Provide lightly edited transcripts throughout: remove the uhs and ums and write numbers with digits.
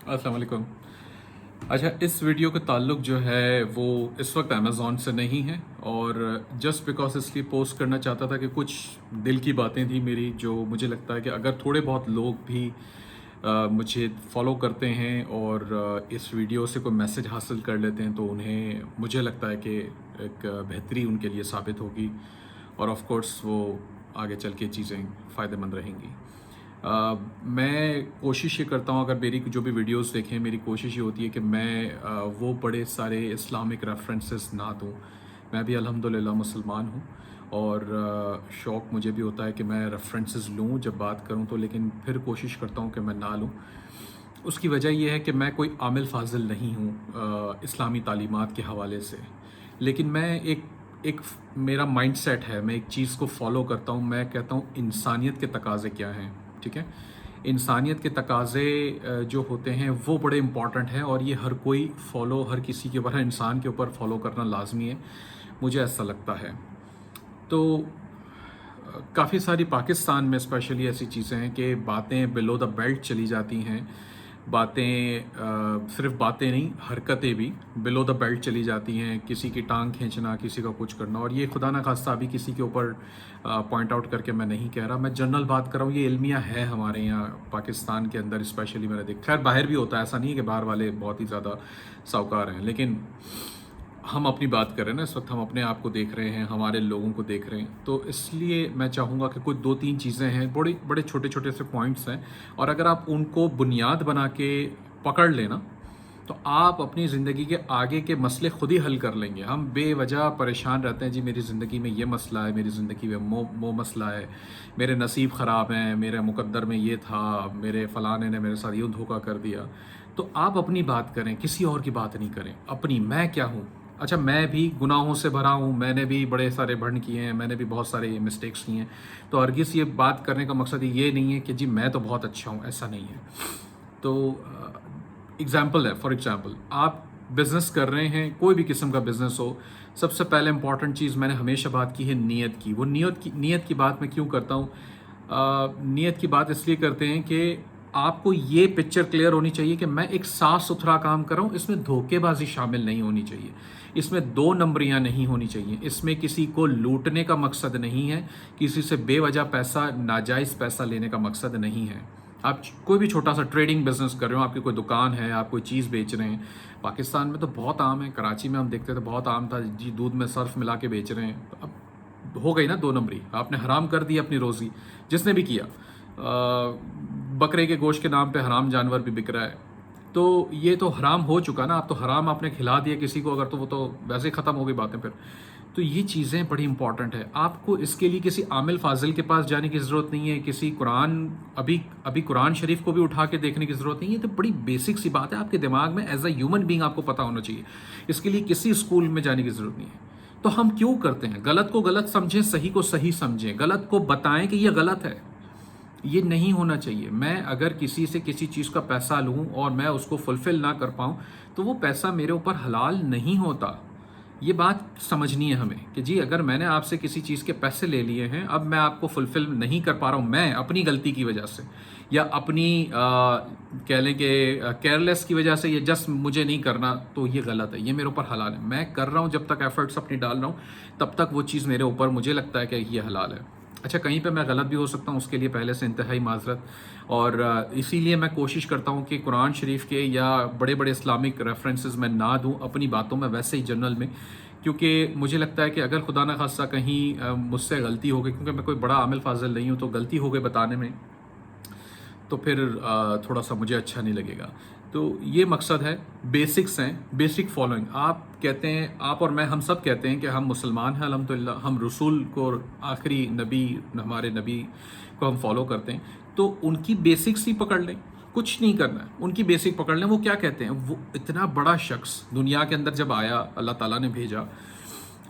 अस्सलाम वालेकुम। अच्छा, इस वीडियो का ताल्लुक जो है वो इस वक्त अमेज़ॉन से नहीं है, और जस्ट बिकॉज इसलिए पोस्ट करना चाहता था कि कुछ दिल की बातें थी मेरी, जो मुझे लगता है कि अगर थोड़े बहुत लोग भी मुझे फॉलो करते हैं और इस वीडियो से कोई मैसेज हासिल कर लेते हैं तो उन्हें, मुझे लगता है कि एक बेहतरी उनके लिए साबित होगी, और ऑफ कोर्स वो आगे चल के चीज़ें फ़ायदेमंद रहेंगी। मैं कोशिश ये करता हूँ, अगर मेरी जो भी वीडियोस देखें, मेरी कोशिश ये होती है कि मैं वो बड़े सारे इस्लामिक रेफरेंसेस ना दूँ। मैं भी अल्हम्दुलिल्लाह मुसलमान हूँ, और शौक़ मुझे भी होता है कि मैं रेफरेंसेस लूँ जब बात करूँ तो, लेकिन फिर कोशिश करता हूँ कि मैं ना लूँ। उसकी वजह ये है कि मैं कोई आमिल फ़ाज़िल नहीं हूँ इस्लामी तालीमात के हवाले से, लेकिन मैं एक एक मेरा माइंडसेट है, मैं एक चीज़ को फ़ॉलो करता हूँ। मैं कहता हूँ इंसानियत के तकाज़े क्या हैं, ठीक है? इंसानियत के तकाज़े जो होते हैं वो बड़े इम्पॉर्टेंट हैं, और ये हर कोई फ़ॉलो, हर किसी के ऊपर, हर इंसान के ऊपर फ़ॉलो करना लाजमी है, मुझे ऐसा लगता है। तो काफ़ी सारी पाकिस्तान में स्पेशली ऐसी चीज़ें हैं कि बातें बिलो द बेल्ट चली जाती हैं, बातें सिर्फ बातें नहीं, हरकतें भी बिलो द बेल्ट चली जाती हैं। किसी की टांग खींचना, किसी का कुछ करना, और ये खुदा ना खास्ता अभी किसी के ऊपर पॉइंट आउट करके मैं नहीं कह रहा, मैं जनरल बात कर रहा हूँ। ये इल्मिया है हमारे यहाँ पाकिस्तान के अंदर स्पेशली, मैंने देखा। खैर बाहर भी होता है, ऐसा नहीं है कि बाहर वाले बहुत ही ज़्यादा साहूकार हैं, लेकिन हम अपनी बात कर रहे हैं ना इस वक्त, हम अपने आप को देख रहे हैं, हमारे लोगों को देख रहे हैं। तो इसलिए मैं चाहूँगा कि कुछ 2-3 चीज़ें हैं, बड़े बड़े छोटे छोटे से पॉइंट्स हैं, और अगर आप उनको बुनियाद बना के पकड़ लेना तो आप अपनी ज़िंदगी के आगे के मसले खुद ही हल कर लेंगे। हम बेवजह परेशान रहते हैं, जी मेरी ज़िंदगी में ये मसला है, मेरी ज़िंदगी में वो मसला है, मेरे नसीब ख़राब हैं, मेरे मुकद्दर में ये था, मेरे फ़लाने ने मेरे साथ यूँ धोखा कर दिया। तो आप अपनी बात करें, किसी और की बात नहीं करें, अपनी। मैं क्या हूँ? अच्छा, मैं भी गुनाहों से भरा हूँ, मैंने भी बड़े सारे भंड किए हैं, मैंने भी बहुत सारे मिस्टेक्स किए हैं। तो हरगिज़ ये बात करने का मकसद ये नहीं है कि जी मैं तो बहुत अच्छा हूँ, ऐसा नहीं है। तो एग्ज़ाम्पल है, फॉर एग्ज़ाम्पल आप बिज़नेस कर रहे हैं, कोई भी किस्म का बिज़नेस हो, सबसे पहले इंपॉर्टेंट चीज़ मैंने हमेशा बात की है नीयत की। वो नीयत की बात मैं क्यों करता हूँ? नीयत की बात इसलिए करते हैं कि आपको ये पिक्चर क्लियर होनी चाहिए कि मैं एक साफ़ सुथरा काम कर रहा हूँ, इसमें धोखेबाजी शामिल नहीं होनी चाहिए, इसमें 2 नंबरियाँ नहीं होनी चाहिए, इसमें किसी को लूटने का मकसद नहीं है, किसी से बेवजह पैसा, नाजायज़ पैसा लेने का मकसद नहीं है। आप कोई भी छोटा सा ट्रेडिंग बिजनेस कर रहे हो, आपकी कोई दुकान है, आप कोई चीज़ बेच रहे हैं, पाकिस्तान में तो बहुत आम है, कराची में हम देखते थे बहुत आम था जी, दूध में सर्फ मिला के बेच रहे हैं। तो अब हो गई ना 2 नंबरी, आपने हराम कर दी अपनी रोज़ी, जिसने भी किया। बकरे के गोश्त के नाम पे हराम जानवर भी बिक रहा है, तो ये तो हराम हो चुका ना। आप तो हराम आपने खिला दिया किसी को अगर, तो वो तो वैसे ही ख़त्म हो गई बातें फिर। तो ये चीज़ें बड़ी इंपॉर्टेंट है। आपको इसके लिए किसी आमिल फाजिल के पास जाने की ज़रूरत नहीं है, किसी कुरान, अभी कुरान शरीफ को भी उठा के देखने की ज़रूरत नहीं है। तो बड़ी बेसिक सी बात है, आपके दिमाग में एज अ ह्यूमन बीइंग आपको पता होना चाहिए। इसके लिए किसी स्कूल में जाने की ज़रूरत नहीं है। तो हम क्यों करते हैं? गलत को गलत समझें, सही को सही समझें, गलत को बताएं कि ये गलत है। ये नहीं होना चाहिए। मैं अगर किसी से किसी चीज़ का पैसा लूँ और मैं उसको फुलफ़िल ना कर पाऊँ, तो वो पैसा मेरे ऊपर हलाल नहीं होता। ये बात समझनी है हमें कि जी अगर मैंने आपसे किसी चीज़ के पैसे ले लिए हैं, अब मैं आपको फुलफ़िल नहीं कर पा रहा हूँ, मैं अपनी गलती की वजह से, या अपनी कह लें कि केयरलेस की वजह से, ये जस्ट मुझे नहीं करना, तो ये गलत है, ये मेरे ऊपर हलाल है। मैं कर रहा हूँ, जब तक एफर्ट्स अपनी डाल रहा हूँ, तब तक वो चीज़ मेरे ऊपर, मुझे लगता है कि ये हलाल है। अच्छा, कहीं पे मैं गलत भी हो सकता हूँ, उसके लिए पहले से इंतहाई माजरत। और इसीलिए मैं कोशिश करता हूँ कि कुरान शरीफ के या बड़े बड़े इस्लामिक रेफरेंसेस मैं ना दूँ अपनी बातों में, वैसे ही जनरल में, क्योंकि मुझे लगता है कि अगर खुदा ना खास्ता कहीं मुझसे गलती हो गई, क्योंकि मैं कोई बड़ा आमिल फाजिल नहीं हूँ, तो गलती हो गई बताने में, तो फिर थोड़ा सा मुझे अच्छा नहीं लगेगा। तो ये मकसद है, बेसिक्स हैं, बेसिक फॉलोइंग। आप कहते हैं, आप और मैं, हम सब कहते हैं कि हम मुसलमान हैं अल्हम्दुलिल्लाह, हम रसूल को, आखिरी नबी, हमारे नबी को हम फॉलो करते हैं, तो उनकी बेसिक्स ही पकड़ लें, कुछ नहीं करना है, उनकी बेसिक पकड़ लें। वो क्या कहते हैं? वो इतना बड़ा शख्स दुनिया के अंदर जब आया, अल्लाह ताला ने भेजा,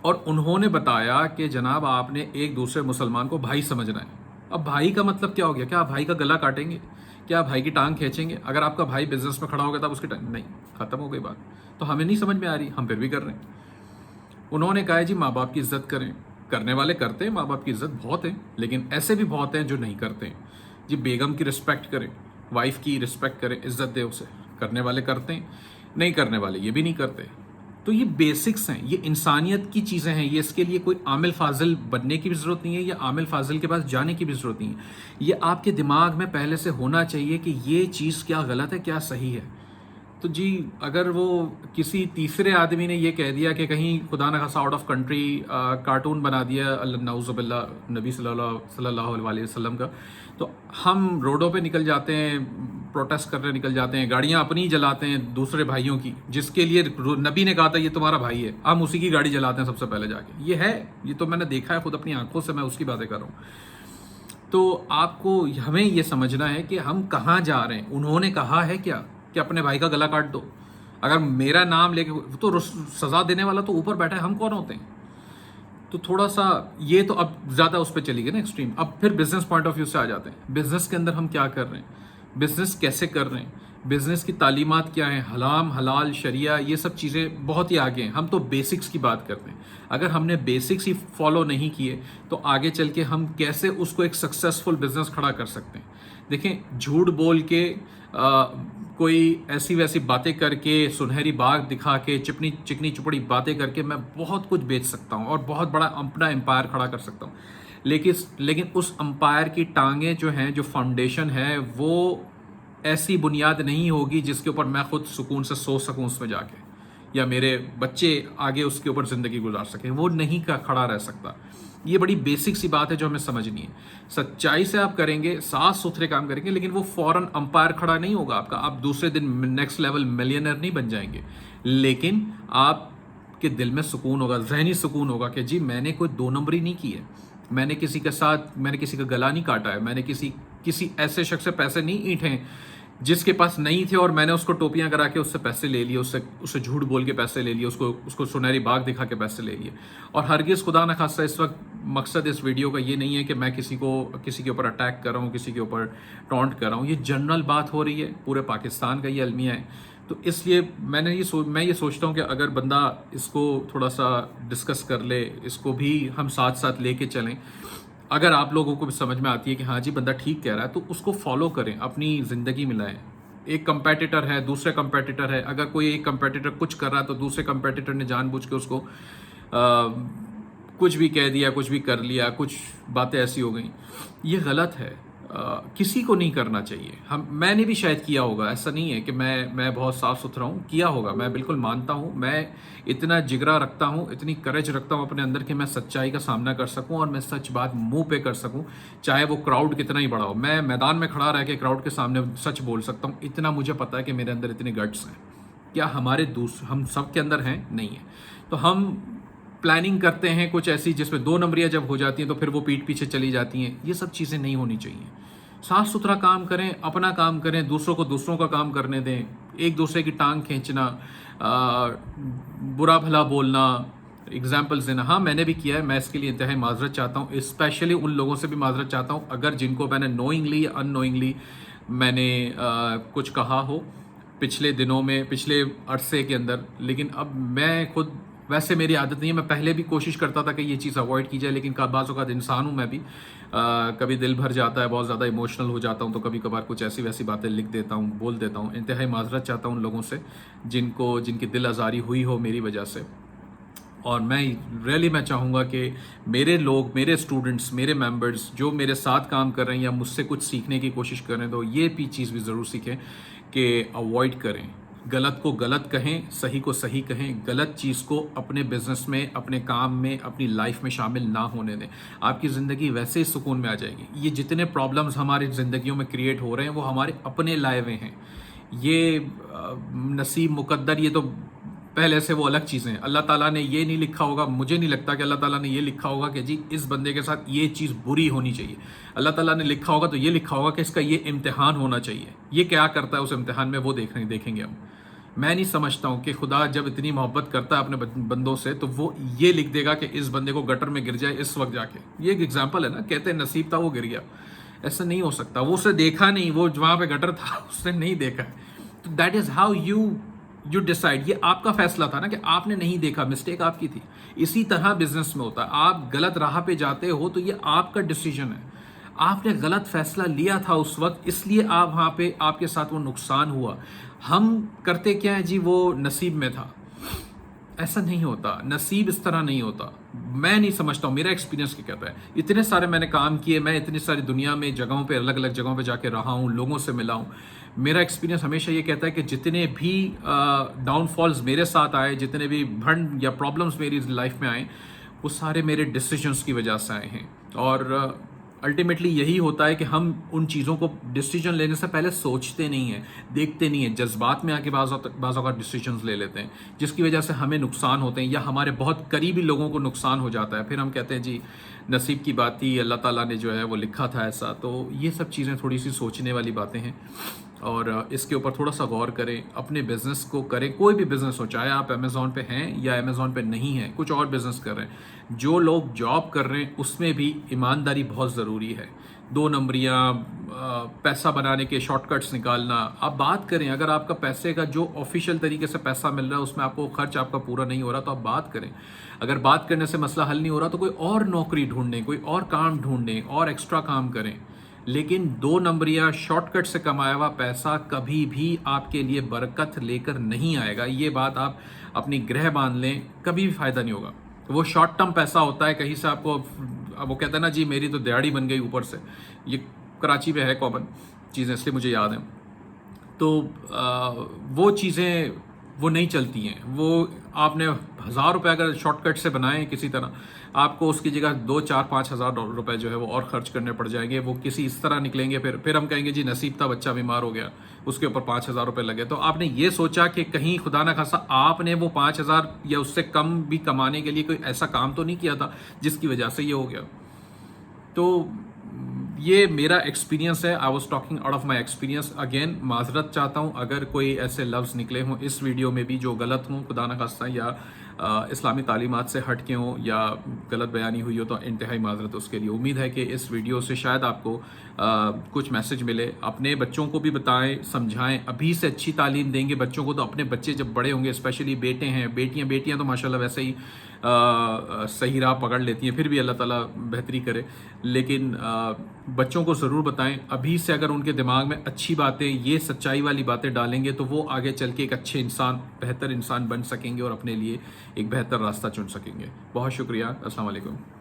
और उन्होंने बताया कि जनाब आपने एक दूसरे मुसलमान को भाई समझना है। अब भाई का मतलब क्या हो गया? क्या आप भाई का गला काटेंगे? क्या आप भाई की टांग खींचेंगे? अगर आपका भाई बिजनेस में खड़ा हो गया तब उसकी टांग नहीं, खत्म हो गई बात। तो हमें नहीं समझ में आ रही, हम फिर भी कर रहे हैं। उन्होंने कहा है जी माँ बाप की इज्जत करें, करने वाले करते हैं, माँ बाप की इज्जत बहुत है, लेकिन ऐसे भी बहुत हैं जो नहीं करते हैं। जी बेगम की रिस्पेक्ट करें, वाइफ की रिस्पेक्ट करें, इज्जत दे उसे, करने वाले करते हैं, नहीं करने वाले ये भी नहीं करते। तो ये बेसिक्स हैं, ये इंसानियत की चीज़ें हैं, ये इसके लिए कोई आमिल फाजिल बनने की भी ज़रूरत नहीं है या आमिल फाजिल के पास जाने की भी ज़रूरत नहीं है। ये आपके दिमाग में पहले से होना चाहिए कि ये चीज़ क्या गलत है, क्या सही है। तो जी, अगर वो किसी तीसरे आदमी ने ये कह दिया कि कहीं खुदा न खासा आउट ऑफ कंट्री कार्टून बना दिया नाउज़ुबिल्लाह नबी सल्लल्लाहु अलैहि वसल्लम का, तो हम रोडों पे निकल जाते हैं, प्रोटेस्ट करने निकल जाते हैं, गाड़ियाँ अपनी जलाते हैं दूसरे भाइयों की, जिसके लिए नबी ने कहा था ये तुम्हारा भाई है, हम उसी की गाड़ी जलाते हैं सबसे पहले जाके। ये है, ये तो मैंने देखा है खुद अपनी आंखों से, मैं उसकी बातें कर रहा हूँ। तो आपको हमें ये समझना है कि हम कहाँ जा रहे हैं। उन्होंने कहा है क्या कि अपने भाई का गला काट दो? अगर मेरा नाम लेके, तो सजा देने वाला तो ऊपर बैठा है, हम कौन होते हैं? तो थोड़ा सा ये तो अब ज़्यादा उस पर चली गई ना एक्सट्रीम। अब फिर बिजनेस पॉइंट ऑफ व्यू से आ जाते हैं। बिजनेस के अंदर हम क्या कर रहे हैं, बिजनेस कैसे कर रहे हैं, बिजनेस की तालीमात क्या है, हलाम हलाल शरिया, ये सब चीज़ें बहुत ही आगे हैं। हम तो बेसिक्स की बात करते हैं। अगर हमने बेसिक्स ही फॉलो नहीं किए तो आगे चल के हम कैसे उसको एक सक्सेसफुल बिजनेस खड़ा कर सकते हैं। देखें, झूठ बोल के कोई ऐसी वैसी बातें करके, सुनहरी बाग दिखा के, चिकनी चुपड़ी बातें करके मैं बहुत कुछ बेच सकता हूँ और बहुत बड़ा अपना एम्पायर खड़ा कर सकता हूँ। लेकिन उस एम्पायर की टांगें जो हैं, जो फाउंडेशन है, वो ऐसी बुनियाद नहीं होगी जिसके ऊपर मैं खुद सुकून से सो सकूं उसमें जाके, या मेरे बच्चे आगे उसके ऊपर ज़िंदगी गुजार सकें। वो नहीं खड़ा रह सकता। ये बड़ी बेसिक सी बात है जो हमें समझनी है। सच्चाई से आप करेंगे, साफ सुथरे काम करेंगे, लेकिन वो फौरन अंपायर खड़ा नहीं होगा आपका। आप दूसरे दिन नेक्स्ट लेवल मिलियनर नहीं बन जाएंगे, लेकिन आपके दिल में सुकून होगा, जहनी सुकून होगा कि जी मैंने कोई दो नंबरी नहीं की है, मैंने किसी के साथ, मैंने किसी का गला नहीं काटा है, मैंने किसी ऐसे शख्स से पैसे नहीं ईंटे जिसके पास नहीं थे और मैंने उसको टोपियां करा के उससे पैसे ले लिए, उससे झूठ बोल के पैसे ले लिए, उसको सुनहरी बाग दिखा के पैसे ले लिए। और हरगिज़ खुदा न खास्ता इस वक्त मकसद इस वीडियो का ये नहीं है कि मैं किसी के ऊपर अटैक कर रहा हूँ, किसी के ऊपर टॉन्ट कर रहा हूँ। ये जनरल बात हो रही है, पूरे पाकिस्तान का ये अलमिया है। तो इसलिए मैं ये सोचता हूँ कि अगर बंदा इसको थोड़ा सा डिस्कस कर ले, इसको भी हम साथ साथ लेके चलें, अगर आप लोगों को भी समझ में आती है कि हाँ जी बंदा ठीक कह रहा है, तो उसको फॉलो करें, अपनी ज़िंदगी में लाएं। एक कंपेटिटर है, दूसरे कंपेटिटर है, अगर कोई एक कंपेटिटर कुछ कर रहा है तो दूसरे कंपेटिटर ने जानबूझ के उसको कुछ भी कह दिया, कुछ भी कर लिया, कुछ बातें ऐसी हो गई, ये गलत है। किसी को नहीं करना चाहिए। मैंने भी शायद किया होगा, ऐसा नहीं है कि मैं बहुत साफ सुथरा हूँ, किया होगा, मैं बिल्कुल मानता हूँ। मैं इतना जिगरा रखता हूँ, इतनी करेज रखता हूँ अपने अंदर कि मैं सच्चाई का सामना कर सकूँ और मैं सच बात मुंह पे कर सकूँ, चाहे वो क्राउड कितना ही बड़ा हो। मैं मैदान में खड़ा रह के क्राउड के सामने सच बोल सकता हूँ, इतना मुझे पता है कि मेरे अंदर इतने गट्स हैं। क्या हम सब के अंदर हैं? नहीं है। तो हम प्लानिंग करते हैं कुछ ऐसी जिसमें दो नंबरियां जब हो जाती हैं तो फिर वो पीठ पीछे चली जाती हैं। ये सब चीज़ें नहीं होनी चाहिए। साफ सुथरा काम करें, अपना काम करें, दूसरों को दूसरों का काम करने दें। एक दूसरे की टांग खींचना, बुरा भला बोलना, एग्जाम्पल्स देना, हाँ मैंने भी किया है। मैं इसके लिए इंतहाई माजरत चाहता हूँ, स्पेशली उन लोगों से भी माजरत चाहता हूँ अगर जिनको मैंने नोइंगली या अननोइंगली मैंने कुछ कहा हो पिछले दिनों में, पिछले अरसे के अंदर। लेकिन अब मैं खुद, वैसे मेरी आदत नहीं है, मैं पहले भी कोशिश करता था कि ये चीज़ अवॉइड की जाए, लेकिन बाज़ औक़ात इंसान हूँ मैं भी, कभी दिल भर जाता है, बहुत ज़्यादा इमोशनल हो जाता हूँ, तो कभी कभार कुछ ऐसी वैसी बातें लिख देता हूँ, बोल देता हूँ। इंतहाई माजरत चाहता हूँ उन लोगों से जिनकी दिल आज़ारी हुई हो मेरी वजह से। और मैं चाहूँगा कि मेरे लोग, मेरे स्टूडेंट्स, मेरे मेंबर्स जो मेरे साथ काम कर रहे हैं या मुझसे कुछ सीखने की कोशिश कर रहे हैं, तो ये भी चीज़ भी ज़रूर सीखें कि अवॉइड करें, गलत को गलत कहें, सही को सही कहें। गलत चीज़ को अपने बिजनेस में, अपने काम में, अपनी लाइफ में शामिल ना होने दें। आपकी ज़िंदगी वैसे ही सुकून में आ जाएगी। ये जितने प्रॉब्लम्स हमारी ज़िंदगियों में क्रिएट हो रहे हैं वो हमारे अपने लाए हुए हैं। ये नसीब मुकद्दर, ये तो पहले से वो अलग चीज़ें हैं। अल्लाह ताला ने ये नहीं लिखा होगा, मुझे नहीं लगता कि अल्लाह ताला ने ये लिखा होगा कि जी इस बंदे के साथ ये चीज़ बुरी होनी चाहिए। अल्लाह ताला ने लिखा होगा तो ये लिखा होगा कि इसका ये इम्तिहान होना चाहिए। ये क्या करता है उस इम्तिहान में, वो देखेंगे हम। मैं नहीं समझता हूँ कि खुदा जब इतनी मोहब्बत करता है अपने बंदों से तो वो ये लिख देगा कि इस बंदे को गटर में गिर जाए इस वक्त जाके। ये एक एग्जाम्पल है ना, कहते हैं नसीब था वो गिर गया। ऐसा नहीं हो सकता, वो उसे देखा नहीं, वो वहाँ पे गटर था उसने नहीं देखा। तो that is how you decide. ये आपका फैसला था ना कि आपने नहीं देखा, मिस्टेक आपकी थी। इसी तरह बिजनेस में होता है, आप गलत राह पे जाते हो तो ये आपका डिसीजन है। آپ نے غلط فیصلہ لیا تھا اس وقت، اس لیے آپ وہاں پہ آپ کے ساتھ وہ نقصان ہوا. ہم کرتے کیا ہیں جی، وہ نصیب میں تھا. ایسا نہیں ہوتا، نصیب اس طرح نہیں ہوتا. میں نہیں سمجھتا ہوں، میرا ایکسپیرینس کیا کہتا ہے. اتنے سارے میں نے کام کیے، میں اتنی ساری دنیا میں جگہوں پہ، الگ الگ جگہوں پہ جا کے رہا ہوں، لوگوں سے ملا ہوں. میرا ایکسپیرینس ہمیشہ یہ کہتا ہے کہ جتنے بھی ڈاؤن فالز میرے ساتھ آئے، جتنے بھی بھنڈ یا پرابلمس میری لائف میں آئیں، وہ سارے میرے ڈیسیجنس کی وجہ سے آئے ہیں. اور الٹیمیٹلی یہی ہوتا ہے کہ ہم ان چیزوں کو ڈیسیجن لینے سے پہلے سوچتے نہیں ہیں، دیکھتے نہیں ہیں، جذبات میں آ کے بعض اوقات ڈیسیجنز لے لیتے ہیں، جس کی وجہ سے ہمیں نقصان ہوتے ہیں یا ہمارے بہت قریبی لوگوں کو نقصان ہو جاتا ہے. پھر ہم کہتے ہیں جی نصیب کی بات تھی، اللہ تعالیٰ نے جو ہے وہ لکھا تھا ایسا. تو یہ سب چیزیں تھوڑی سی سوچنے والی باتیں ہیں، اور اس کے اوپر تھوڑا سا غور کریں. اپنے بزنس کو کریں، کوئی بھی بزنس ہو، چاہے آپ امیزون پہ ہیں یا امیزون پہ نہیں ہیں، کچھ اور بزنس کر رہے ہیں. جو لوگ جاب کر رہے ہیں اس میں بھی ایمانداری بہت ضروری ہے. 2 نمبریاں، پیسہ بنانے کے شارٹ کٹس نکالنا. آپ بات کریں، اگر آپ کا پیسے کا جو آفیشیل طریقے سے پیسہ مل رہا ہے اس میں آپ کو خرچ آپ کا پورا نہیں ہو رہا تو آپ بات کریں. اگر بات کرنے سے مسئلہ حل نہیں ہو رہا تو کوئی اور نوکری ڈھونڈیں، کوئی اور کام ڈھونڈیں، اور ایکسٹرا کام کریں. لیکن 2 نمبریاں شارٹ کٹ سے کمایا ہوا پیسہ کبھی بھی آپ کے لیے برکت لے کر نہیں آئے گا. یہ بات آپ اپنی گرہ باندھ لیں، کبھی بھی فائدہ نہیں ہوگا. وہ شارٹ ٹرم پیسہ ہوتا ہے، کہیں سے آپ کو، وہ کہتا ہے نا جی میری تو دیہڑی بن گئی اوپر سے. یہ کراچی میں ہے کامن چیزیں، اس لیے مجھے یاد ہیں. تو وہ چیزیں وہ نہیں چلتی ہیں. وہ آپ نے 1000 روپے اگر شارٹ کٹ سے بنائیں کسی طرح، آپ کو اس کی جگہ 2 4 5 ہزار روپے جو ہے وہ اور خرچ کرنے پڑ جائیں گے. وہ کسی اس طرح نکلیں گے، پھر ہم کہیں گے جی نصیب تھا، بچہ بیمار ہو گیا، اس کے اوپر 5000 روپے لگے. تو آپ نے یہ سوچا کہ کہیں خدا نہ خاصا آپ نے وہ 5000 یا اس سے کم بھی کمانے کے لیے کوئی ایسا کام تو نہیں کیا تھا جس کی وجہ سے یہ ہو گیا. تو یہ میرا ایکسپیرینس ہے. I was talking out of my experience. Again معذرت چاہتا ہوں اگر کوئی ایسے لفظ نکلے ہوں اس ویڈیو میں بھی جو غلط ہوں، خدا نہ خواستہ، یا اسلامی تعلیمات سے ہٹ کے ہوں یا غلط بیانی ہوئی ہو، تو انتہائی معذرت اس کے لیے. امید ہے کہ اس ویڈیو سے شاید آپ کو کچھ میسج ملے. اپنے بچوں کو بھی بتائیں، سمجھائیں. ابھی سے اچھی تعلیم دیں گے بچوں کو تو اپنے بچے جب بڑے ہوں گے، اسپیشلی بیٹے ہیں، بیٹیاں تو ماشاءاللہ ویسے ہی صحیح راہ پکڑ لیتی ہیں، پھر بھی اللہ تعالیٰ بہتری کرے. لیکن بچوں کو ضرور بتائیں ابھی سے. اگر ان کے دماغ میں اچھی باتیں، یہ سچائی والی باتیں ڈالیں گے تو وہ آگے چل کے ایک اچھے انسان، بہتر انسان بن سکیں گے اور اپنے لیے ایک بہتر راستہ چن سکیں گے. بہت شکریہ. السلام علیکم.